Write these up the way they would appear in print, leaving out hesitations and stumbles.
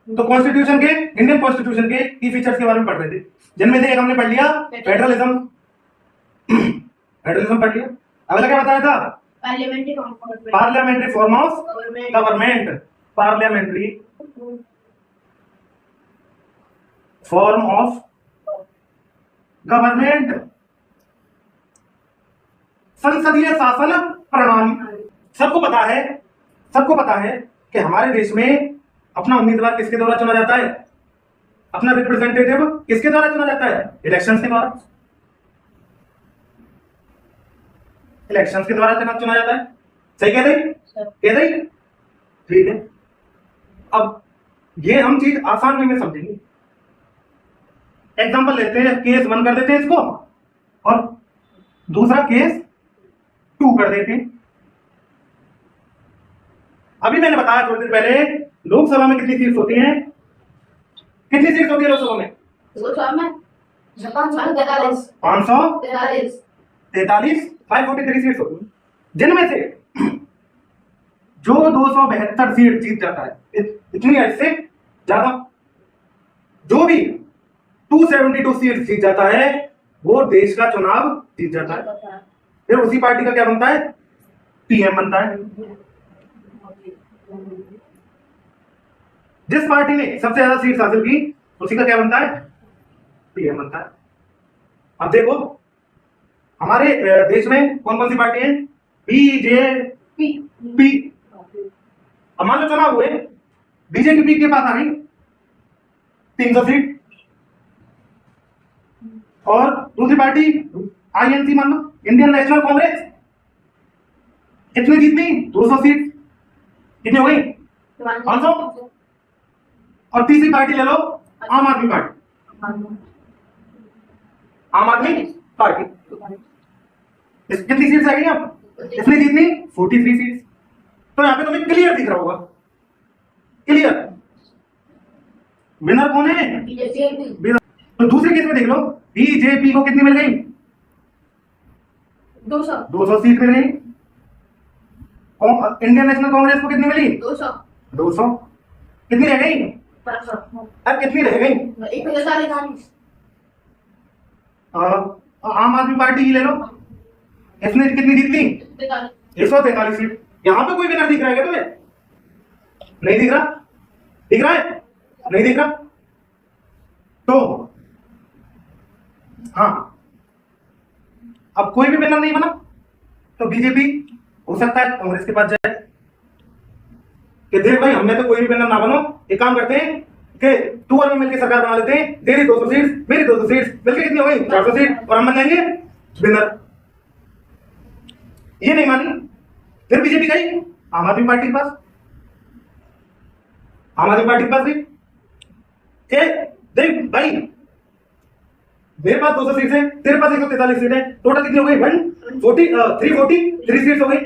तो कॉन्स्टिट्यूशन के, Indian constitution के की फीचर्स के बारे में पढ़ रहे थे, जिनमें से एक हमने पढ़ लिया फेडरलिज्म। फेडरलिज्म पढ़ लिया। अगला क्या बताया था? Parliamentary form of government. Parliamentary form of government, संसदीय शासन प्रणाली। सबको पता है कि हमारे देश में अपना उम्मीदवार किसके द्वारा चुना जाता है, अपना रिप्रेजेंटेटिव किसके द्वारा चुना जाता है? इलेक्शंस के द्वारा। इलेक्शंस के द्वारा चुना जाता है। सही कह रही? ठीक है। अब ये हम चीज आसान वे में समझेंगे। एग्जांपल लेते हैं, केस 1 कर देते हैं इसको और दूसरा केस 2 कर देते हैं। अभी मैंने बताया थोड़ी देर पहले, लोकसभा में कितनी सीट्स होती हैं? कितनी सीट्स होती है लोकसभा में? 543 543 सीट्स होती हैं, जिनमें से जो 272 सीट जीत जाता है, इतनी इससे ज्यादा, जो भी 272 सीट जीत जाता है वो देश का चुनाव जीत जाता है। फिर उसी पार्टी का क्या बनता है? पीएम बनता है। जिस पार्टी ने सबसे ज्यादा सीट हासिल की उसी का क्या बनता है? पीएम बनता है। अब देखो हमारे देश में कौन कौन सी पार्टी है? बीजेपी। अब मान लो चुनाव हुए, बीजेपी के पास आ गई 300 सीट, और दूसरी पार्टी आईएनसी, मान लो इंडियन नेशनल कांग्रेस, कितनी जीतनी? 200 सीट। कितनी हो गई? 500। और तीसरी पार्टी ले लो, आम आदमी पार्टी। आम आदमी पार्टी कितनी सीट्स आ गई? अब इसने जीतनी 43 सीट्स। तो यहाँ पे तुम्हें क्लियर दिख रहा होगा, क्लियर विनर कौन है? तो दूसरे केस में देख लो, बीजेपी को कितनी मिल गई? 200 सीट मिल गई। इंडियन नेशनल कांग्रेस को कितनी मिली? 200। कितनी रह गई? अब कितनी रह गई? आम आदमी पार्टी ले लो, इसने कितनी जीतनी? 143 सीट। यहां पे कोई विनर दिख रहा है क्या तुम्हें? नहीं दिख रहा? दिख रहा है? नहीं दिख रहा? तो हाँ, अब कोई भी विनर नहीं बना तो बीजेपी हो सकता है कांग्रेस के पास जाए कि देख भाई, हमने तो कोई भी विनर ना बनो, एक काम करते हैं कि तू और मैं मिलकर सरकार बना लेते हैं, तेरी 200 सीट मेरी 200 सीट मिलकर कितनी हो गई? 400 सीट, और हम बन जाएंगे विनर। ये नहीं मानी, फिर बीजेपी गई आम आदमी पार्टी के पास। आम आदमी पार्टी के पास गई कि देख भाई, मेरे पास 200 सीट है, तेरे पास 143 सीट है, टोटल कितनी हो गई? 343 सीट हो गई।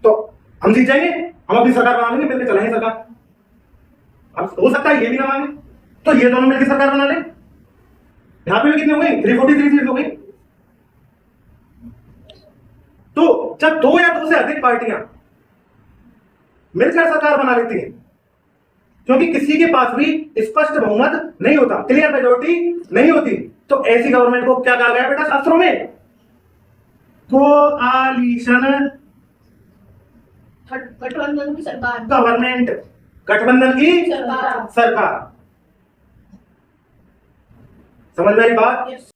तो हम जीत जाएंगे, हम अपनी सरकार बना लेंगे, मिलकर चलाएंगे सरकार। अब हो सकता है ये भी ना मांगे, तो ये दोनों मिलकर सरकार बना ले। यहां पे भी कितनी हो गई? 343 सीट हो गई। तो जब 2 या 2 से अधिक पार्टियां मिलकर सरकार बना लेती हैं, क्योंकि किसी के पास भी स्पष्ट बहुमत नहीं होता, क्लियर मेजॉरिटी नहीं होती, तो ऐसी गवर्नमेंट को क्या कहा गया बेटा शास्त्रों में? कोआलिशन गठबंधन की सरकार। गवर्नमेंट, गठबंधन की सरकार। समझ में आई बात?